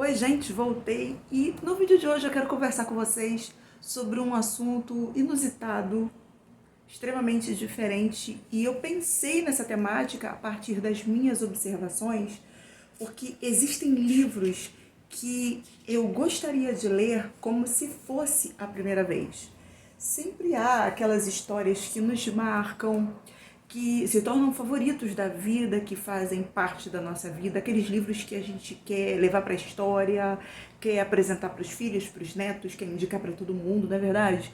Oi gente, voltei e no vídeo de hoje eu quero conversar com vocês sobre um assunto inusitado, extremamente diferente, e eu pensei nessa temática a partir das minhas observações, porque existem livros que eu gostaria de ler como se fosse a primeira vez. Sempre há aquelas histórias que nos marcam, que se tornam favoritos da vida, que fazem parte da nossa vida, aqueles livros que a gente quer levar para a história, quer apresentar para os filhos, para os netos, quer indicar para todo mundo, não é verdade?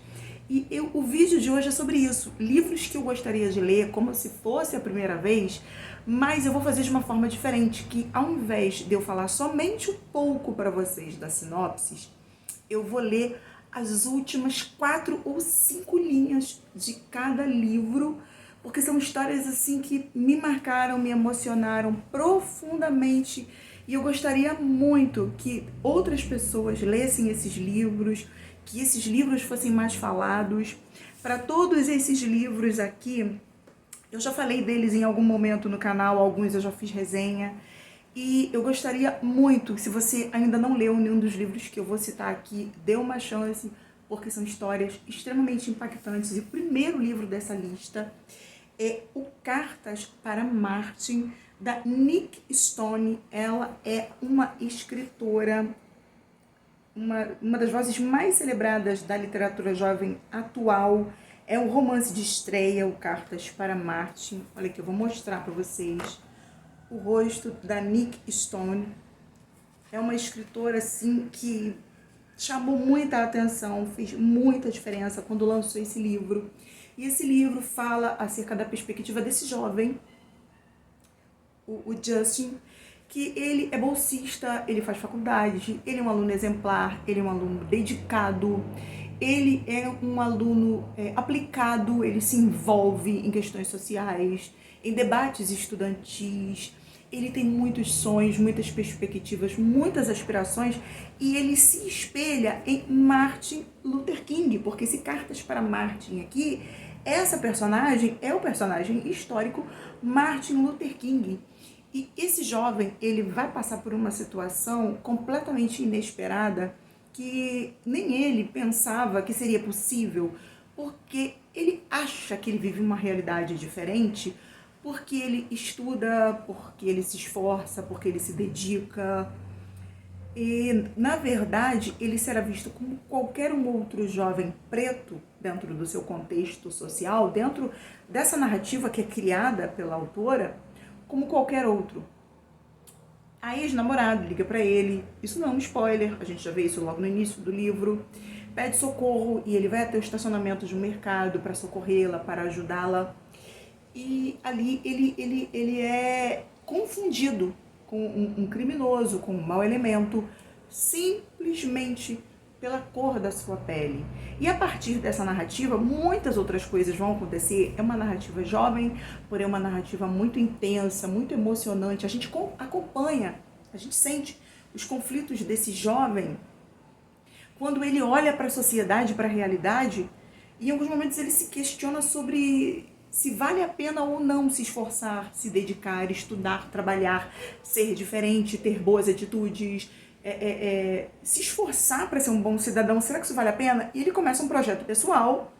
O vídeo de hoje é sobre isso, livros que eu gostaria de ler como se fosse a primeira vez, mas eu vou fazer de uma forma diferente, que ao invés de eu falar somente um pouco para vocês da sinopse, eu vou ler as últimas 4 ou 5 linhas de cada livro, porque são histórias assim que me marcaram, me emocionaram profundamente, e eu gostaria muito que outras pessoas lessem esses livros, que esses livros fossem mais falados. Para todos esses livros aqui, eu já falei deles em algum momento no canal, alguns eu já fiz resenha, e eu gostaria muito, se você ainda não leu nenhum dos livros que eu vou citar aqui, dê uma chance, porque são histórias extremamente impactantes. E o primeiro livro dessa lista é o Cartas para Martin, da Nic Stone. Ela é uma escritora, uma das vozes mais celebradas da literatura jovem atual. É um romance de estreia, o Cartas para Martin. Olha aqui, eu vou mostrar para vocês o rosto da Nic Stone. É uma escritora assim que chamou muita atenção, fez muita diferença quando lançou esse livro. E esse livro fala acerca da perspectiva desse jovem, o Justin, que ele é bolsista, ele faz faculdade, ele é um aluno exemplar, ele é um aluno dedicado, ele é um aluno aplicado, ele se envolve em questões sociais, em debates estudantis, ele tem muitos sonhos, muitas perspectivas, muitas aspirações, e ele se espelha em Martin Luther King, porque esse Cartas para Martin aqui, essa personagem é o personagem histórico Martin Luther King. E esse jovem, ele vai passar por uma situação completamente inesperada, que nem ele pensava que seria possível, porque ele acha que ele vive uma realidade diferente, porque ele estuda, porque ele se esforça, porque ele se dedica. E, na verdade, ele será visto como qualquer um outro jovem preto dentro do seu contexto social, dentro dessa narrativa que é criada pela autora, como qualquer outro. A ex-namorado liga para ele, isso não é um spoiler, a gente já vê isso logo no início do livro, pede socorro e ele vai até o estacionamento de um mercado para socorrê-la, para ajudá-la. E ali ele é confundido com um criminoso, com um mau elemento, simplesmente pela cor da sua pele. E a partir dessa narrativa, muitas outras coisas vão acontecer. É uma narrativa jovem, porém é uma narrativa muito intensa, muito emocionante. A gente acompanha, a gente sente os conflitos desse jovem quando ele olha para a sociedade, para a realidade, e em alguns momentos ele se questiona sobre se vale a pena ou não se esforçar, se dedicar, estudar, trabalhar, ser diferente, ter boas atitudes, se esforçar para ser um bom cidadão. Será que isso vale a pena? E ele começa um projeto pessoal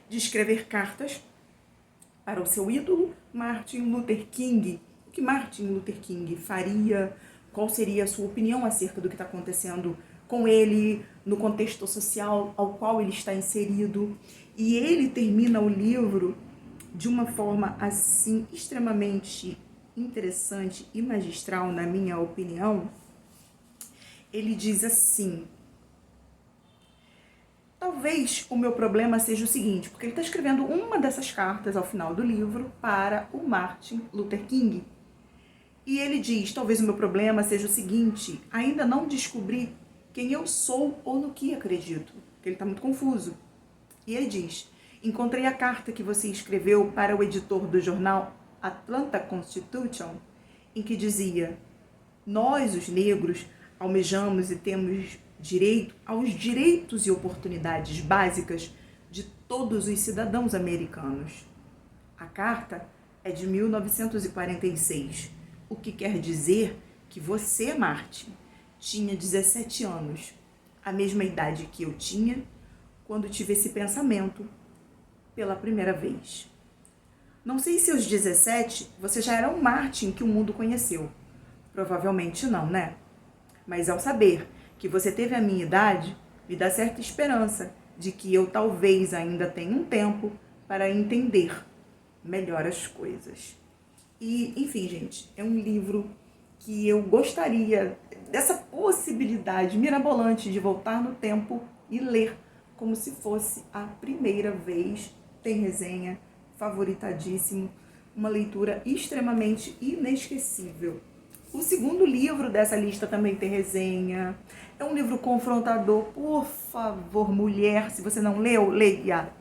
de escrever cartas para o seu ídolo, Martin Luther King. O que Martin Luther King faria? Qual seria a sua opinião acerca do que está acontecendo com ele, no contexto social ao qual ele está inserido? E ele termina o livro de uma forma assim extremamente interessante e magistral, na minha opinião. Ele diz assim: talvez o meu problema seja o seguinte, porque ele está escrevendo uma dessas cartas ao final do livro para o Martin Luther King. E ele diz: talvez o meu problema seja o seguinte, ainda não descobri quem eu sou ou no que acredito, porque ele está muito confuso. E ele diz: encontrei a carta que você escreveu para o editor do jornal Atlanta Constitution, em que dizia: nós, os negros, almejamos e temos direito aos direitos e oportunidades básicas de todos os cidadãos americanos. A carta é de 1946, o que quer dizer que você, Martin, tinha 17 anos, a mesma idade que eu tinha quando tive esse pensamento pela primeira vez. Não sei se aos 17 você já era um Martin que o mundo conheceu. Provavelmente não, né? Mas ao saber que você teve a minha idade, me dá certa esperança de que eu talvez ainda tenha um tempo para entender melhor as coisas. E, enfim, gente, é um livro que eu gostaria dessa possibilidade mirabolante de voltar no tempo e ler como se fosse a primeira vez. Tem resenha, favoritadíssimo, uma leitura extremamente inesquecível. O segundo livro dessa lista também tem resenha. É um livro confrontador. Por favor, mulher, se você não leu, leia.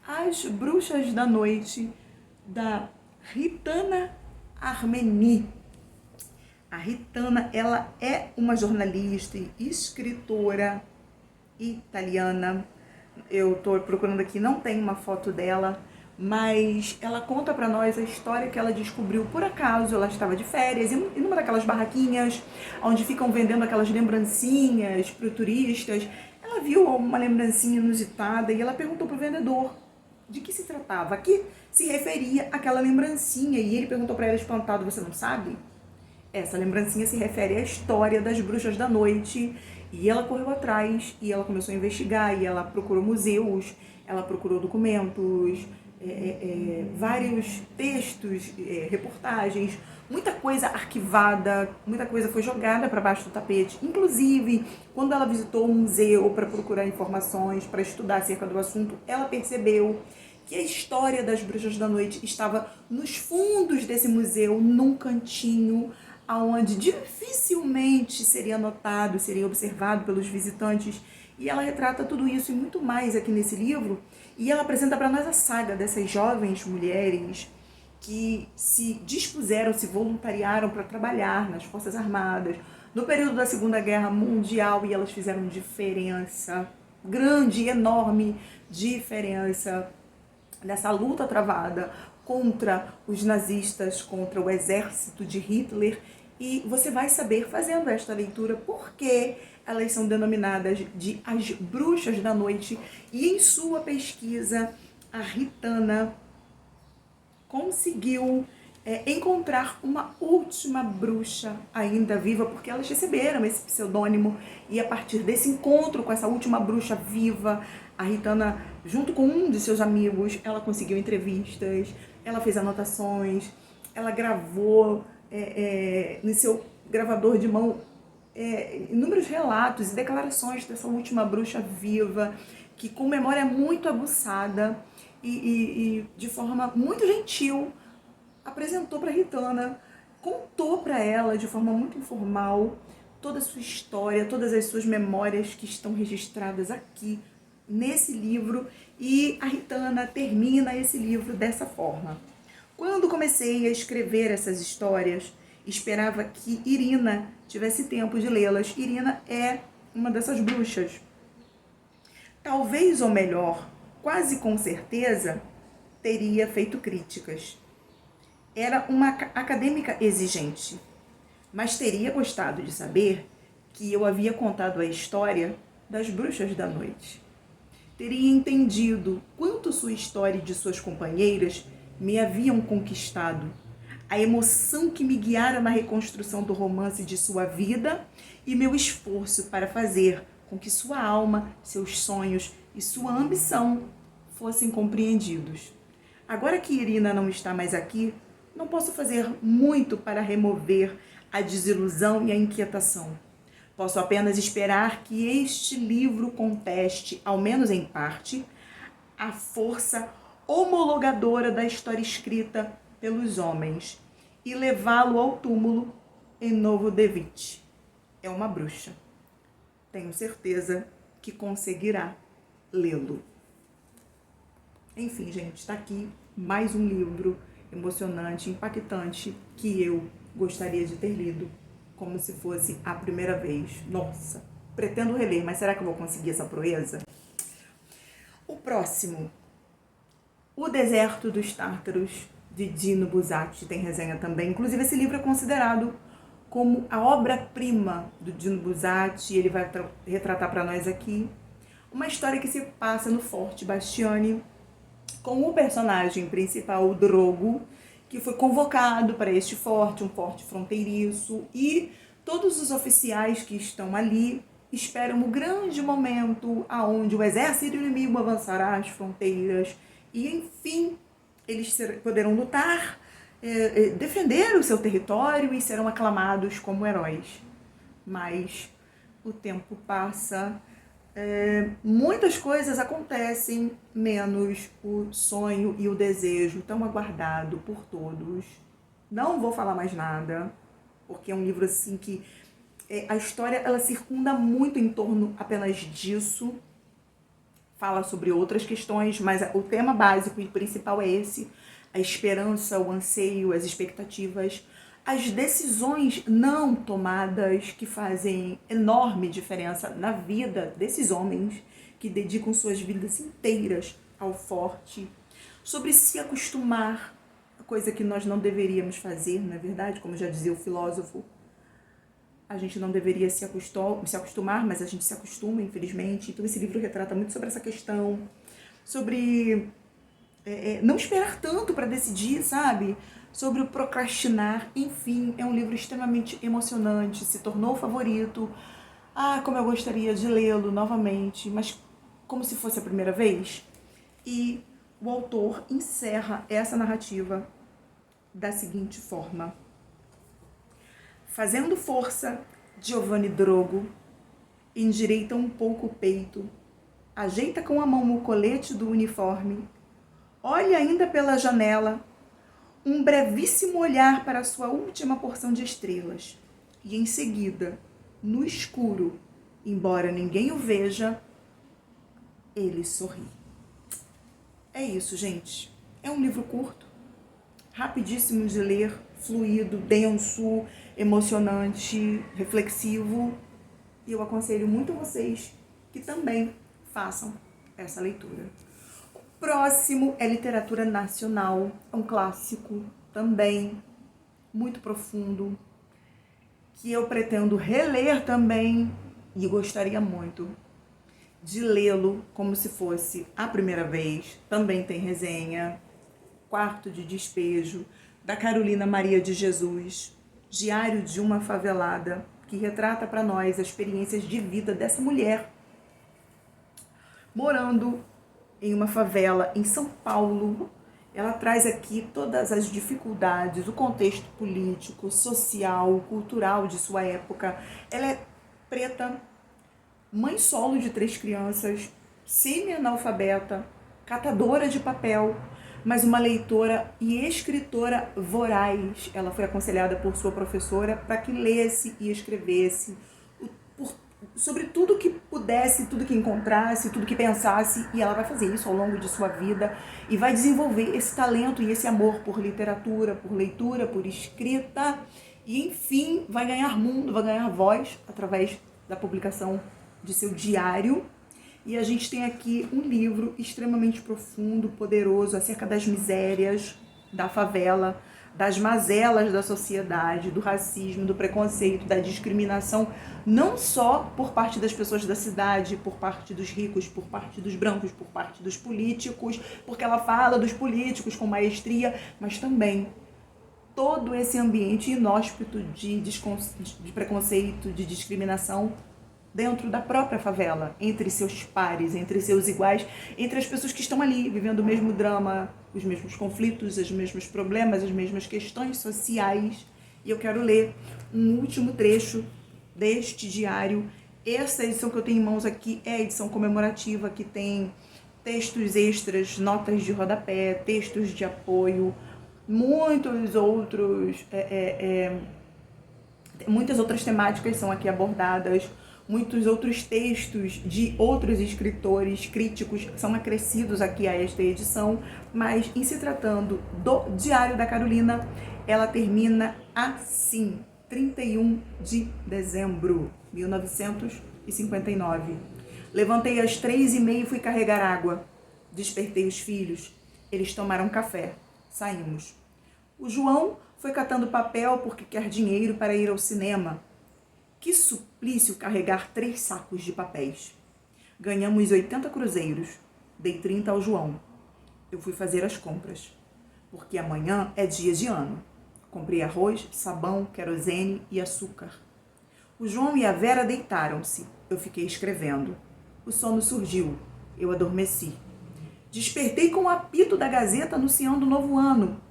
As Bruxas da Noite, da Ritana Armeni. A Ritana, ela é uma jornalista e escritora italiana. Eu estou procurando aqui, não tem uma foto dela, mas ela conta para nós a história que ela descobriu por acaso. Ela estava de férias e numa daquelas barraquinhas onde ficam vendendo aquelas lembrancinhas para turistas. Ela viu uma lembrancinha inusitada e ela perguntou para o vendedor de que se tratava, a que se referia aquela lembrancinha, e ele perguntou para ela espantado: você não sabe? Essa lembrancinha se refere à história das Bruxas da Noite. E ela correu atrás, e ela começou a investigar, e ela procurou museus, ela procurou documentos, vários textos, reportagens, muita coisa arquivada, muita coisa foi jogada para baixo do tapete. Inclusive, quando ela visitou um museu para procurar informações, para estudar acerca do assunto, ela percebeu que a história das Bruxas da Noite estava nos fundos desse museu, num cantinho, aonde dificilmente seria notado, seria observado pelos visitantes. E ela retrata tudo isso e muito mais aqui nesse livro. E ela apresenta para nós a saga dessas jovens mulheres que se dispuseram, se voluntariaram para trabalhar nas Forças Armadas no período da Segunda Guerra Mundial, e elas fizeram diferença, grande, enorme diferença nessa luta travada contra os nazistas, contra o exército de Hitler. E você vai saber, fazendo esta leitura, por que elas são denominadas de as Bruxas da Noite. E em sua pesquisa, a Ritana conseguiu encontrar uma última bruxa ainda viva, porque elas receberam esse pseudônimo, e a partir desse encontro com essa última bruxa viva, a Ritana, junto com um de seus amigos, ela conseguiu entrevistas, ela fez anotações, ela gravou no seu gravador de mão inúmeros relatos e declarações dessa última bruxa viva, que com memória muito aguçada e de forma muito gentil apresentou para a Ritana, contou para ela de forma muito informal toda a sua história, todas as suas memórias que estão registradas aqui nesse livro. E a Ritana termina esse livro dessa forma: quando comecei a escrever essas histórias, esperava que Irina tivesse tempo de lê-las. Irina é uma dessas bruxas. Talvez, ou melhor, quase com certeza, teria feito críticas. Era uma acadêmica exigente, mas teria gostado de saber que eu havia contado a história das Bruxas da Noite. Teria entendido quanto sua história e de suas companheiras me haviam conquistado, a emoção que me guiara na reconstrução do romance de sua vida e meu esforço para fazer com que sua alma, seus sonhos e sua ambição fossem compreendidos. Agora que Irina não está mais aqui, não posso fazer muito para remover a desilusão e a inquietação. Posso apenas esperar que este livro conteste, ao menos em parte, a força homologadora da história escrita pelos homens e levá-lo ao túmulo em Novo Devite. É uma bruxa. Tenho certeza que conseguirá lê-lo. Enfim, gente, está aqui mais um livro emocionante, impactante, que eu gostaria de ter lido como se fosse a primeira vez. Nossa, pretendo reler, mas será que eu vou conseguir essa proeza? O próximo, O Deserto dos Tártaros, de Dino Buzzati, tem resenha também. Inclusive, esse livro é considerado como a obra-prima do Dino Buzzati. Ele vai retratar para nós aqui uma história que se passa no Forte Bastiani, com o personagem principal, o Drogo, que foi convocado para este forte, um forte fronteiriço, e todos os oficiais que estão ali esperam o grande momento aonde o exército inimigo avançará às fronteiras e, enfim, eles poderão lutar, defender o seu território e serão aclamados como heróis. Mas o tempo passa, muitas coisas acontecem, menos o sonho e o desejo tão aguardado por todos. Não vou falar mais nada, porque é um livro assim que a história ela circunda muito em torno apenas disso. Fala sobre outras questões, mas o tema básico e principal é esse: a esperança, o anseio, as expectativas, as decisões não tomadas que fazem enorme diferença na vida desses homens que dedicam suas vidas inteiras ao forte, sobre se acostumar, coisa que nós não deveríamos fazer, não é verdade? Como já dizia o filósofo, a gente não deveria se acostumar, mas a gente se acostuma, infelizmente. Então esse livro retrata muito sobre essa questão, sobre não esperar tanto para decidir, sabe? Sobre o procrastinar. Enfim, é um livro extremamente emocionante, se tornou o favorito. Como eu gostaria de lê-lo novamente, mas como se fosse a primeira vez. E o autor encerra essa narrativa da seguinte forma: fazendo força, Giovanni Drogo endireita um pouco o peito, ajeita com a mão o colete do uniforme, olha ainda pela janela, um brevíssimo olhar para a sua última porção de estrelas, e em seguida, no escuro, embora ninguém o veja, ele sorri. É isso, gente. É um livro curto, rapidíssimo de ler, fluido, denso, emocionante, reflexivo. E eu aconselho muito vocês que também façam essa leitura. O próximo é literatura nacional, é um clássico também, muito profundo, que eu pretendo reler também e gostaria muito de lê-lo como se fosse a primeira vez. Também tem resenha. Quarto de Despejo, da Carolina Maria de Jesus, Diário de uma Favelada, que retrata para nós as experiências de vida dessa mulher morando em uma favela em São Paulo. Ela traz aqui todas as dificuldades, o contexto político, social, cultural de sua época. Ela é preta, mãe solo de 3 crianças, semi-analfabeta, catadora de papel, mas uma leitora e escritora voraz. Ela foi aconselhada por sua professora para que lesse e escrevesse sobre tudo que pudesse, tudo que encontrasse, tudo que pensasse, e ela vai fazer isso ao longo de sua vida e vai desenvolver esse talento e esse amor por literatura, por leitura, por escrita, e enfim, vai ganhar mundo, vai ganhar voz através da publicação de seu diário. E a gente tem aqui um livro extremamente profundo, poderoso, acerca das misérias da favela, das mazelas da sociedade, do racismo, do preconceito, da discriminação, não só por parte das pessoas da cidade, por parte dos ricos, por parte dos brancos, por parte dos políticos, porque ela fala dos políticos com maestria, mas também todo esse ambiente inóspito de preconceito, de discriminação dentro da própria favela, entre seus pares, entre seus iguais, entre as pessoas que estão ali vivendo o mesmo drama, os mesmos conflitos, os mesmos problemas, as mesmas questões sociais. E eu quero ler um último trecho deste diário. Essa edição que eu tenho em mãos aqui é a edição comemorativa, que tem textos extras, notas de rodapé, textos de apoio, muitas outras temáticas são aqui abordadas, muitos outros textos de outros escritores críticos são acrescidos aqui a esta edição, mas em se tratando do Diário da Carolina, ela termina assim: 31 de dezembro de 1959. Levantei às 3h30 e fui carregar água. Despertei os filhos. Eles tomaram café. Saímos. O João foi catando papel porque quer dinheiro para ir ao cinema. Que suplício carregar 3 sacos de papéis. Ganhamos 80 cruzeiros. Dei 30 ao João. Eu fui fazer as compras, porque amanhã é dia de ano. Comprei arroz, sabão, querosene e açúcar. O João e a Vera deitaram-se. Eu fiquei escrevendo. O sono surgiu. Eu adormeci. Despertei com o apito da Gazeta anunciando o novo ano.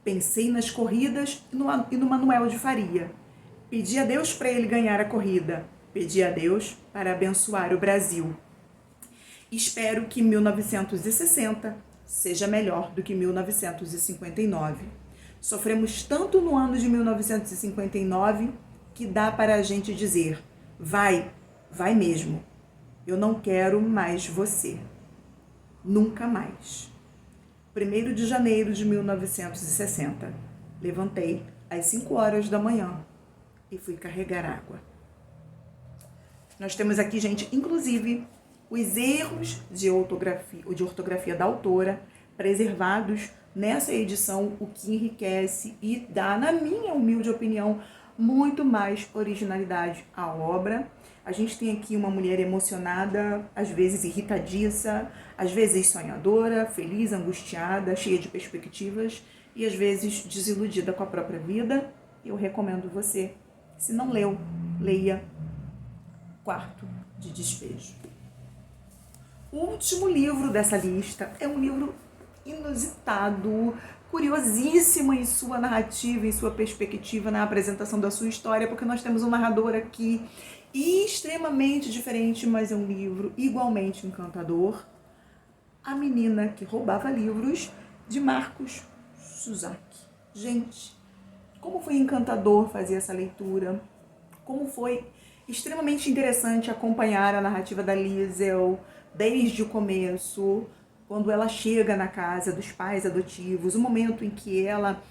Pensei nas corridas e no Manuel de Faria. Pedi a Deus para ele ganhar a corrida. Pedi a Deus para abençoar o Brasil. Espero que 1960 seja melhor do que 1959. Sofremos tanto no ano de 1959 que dá para a gente dizer: vai mesmo. Eu não quero mais você. Nunca mais. 1º de janeiro de 1960. Levantei às 5 horas da manhã e fui carregar água. Nós temos aqui, gente, inclusive, os erros de ortografia da autora preservados nessa edição, o que enriquece e dá, na minha humilde opinião, muito mais originalidade à obra. A gente tem aqui uma mulher emocionada, às vezes irritadiça, às vezes sonhadora, feliz, angustiada, cheia de perspectivas e às vezes desiludida com a própria vida. Eu recomendo você, se não leu, leia Quarto de Despejo. O último livro dessa lista é um livro inusitado, curiosíssimo em sua narrativa, em sua perspectiva, na apresentação da sua história, porque nós temos um narrador aqui extremamente diferente, mas é um livro igualmente encantador. A Menina que Roubava Livros, de Marcos Suzaki. Gente, como foi encantador fazer essa leitura, como foi extremamente interessante acompanhar a narrativa da Liesel desde o começo, quando ela chega na casa dos pais adotivos, o momento em que ela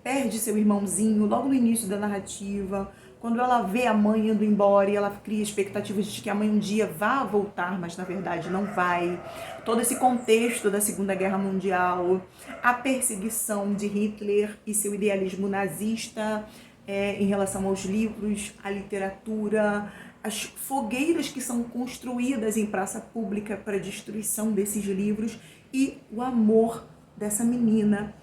perde seu irmãozinho, logo no início da narrativa, quando ela vê a mãe indo embora e ela cria expectativas de que a mãe um dia vá voltar, mas na verdade não vai. Todo esse contexto da Segunda Guerra Mundial, a perseguição de Hitler e seu idealismo nazista em relação aos livros, à literatura, as fogueiras que são construídas em praça pública para a destruição desses livros e o amor dessa menina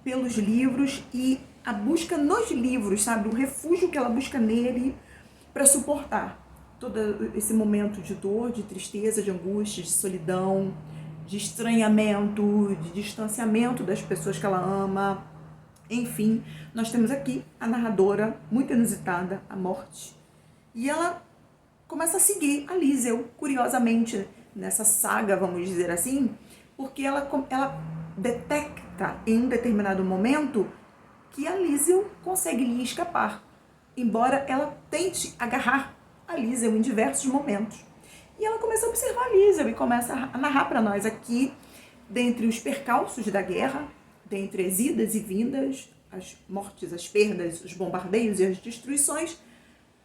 pelos livros e a busca nos livros, sabe? O refúgio que ela busca nele para suportar todo esse momento de dor, de tristeza, de angústia, de solidão, de estranhamento, de distanciamento das pessoas que ela ama. Enfim, nós temos aqui a narradora, muito inusitada, a Morte. E ela começa a seguir a Liesel, curiosamente, nessa saga, vamos dizer assim, porque ela detecta em um determinado momento que a Liesel consegue lhe escapar, embora ela tente agarrar a Liesel em diversos momentos. E ela começa a observar a Liesel e começa a narrar para nós aqui, dentre os percalços da guerra, dentre as idas e vindas, as mortes, as perdas, os bombardeios e as destruições,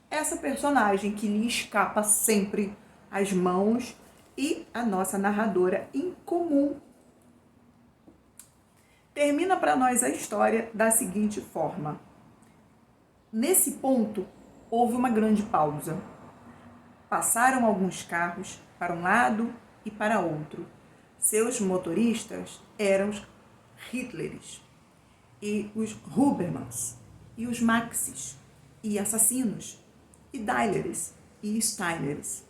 essa personagem que lhe escapa sempre às mãos e a nossa narradora incomum. Termina para nós a história da seguinte forma. Nesse ponto, houve uma grande pausa. Passaram alguns carros para um lado e para outro. Seus motoristas eram os Hitleres, e os Hubermans, e os Maxis, e assassinos, e Deileres, e Steiners.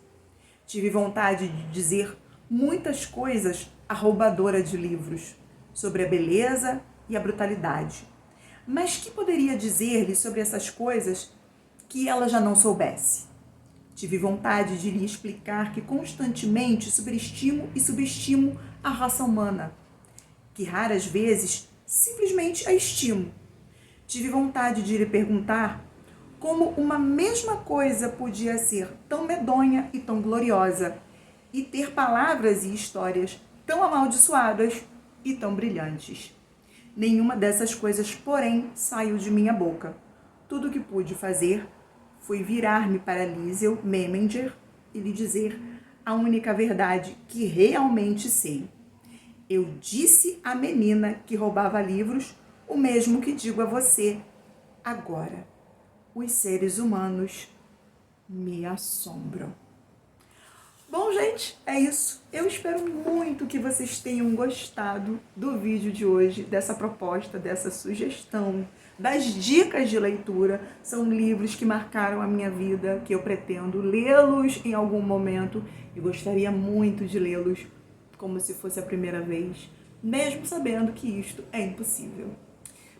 Tive vontade de dizer muitas coisas à roubadora de livros, sobre a beleza e a brutalidade. Mas que poderia dizer-lhe sobre essas coisas que ela já não soubesse? Tive vontade de lhe explicar que constantemente superestimo e subestimo a raça humana, que raras vezes simplesmente a estimo. Tive vontade de lhe perguntar como uma mesma coisa podia ser tão medonha e tão gloriosa, e ter palavras e histórias tão amaldiçoadas e tão brilhantes. Nenhuma dessas coisas, porém, saiu de minha boca. Tudo o que pude fazer foi virar-me para Liesel Meminger e lhe dizer a única verdade que realmente sei. Eu disse à menina que roubava livros o mesmo que digo a você agora. Os seres humanos me assombram. Bom, gente, é isso. Eu espero muito que vocês tenham gostado do vídeo de hoje, dessa proposta, dessa sugestão, das dicas de leitura. São livros que marcaram a minha vida, que eu pretendo lê-los em algum momento e gostaria muito de lê-los como se fosse a primeira vez, mesmo sabendo que isto é impossível.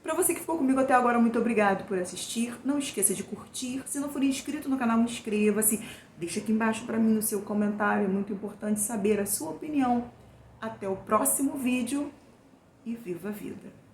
Para você que ficou comigo até agora, muito obrigado por assistir. Não esqueça de curtir. Se não for inscrito no canal, inscreva-se. Deixa aqui embaixo para mim o seu comentário. É muito importante saber a sua opinião. Até o próximo vídeo e viva a vida!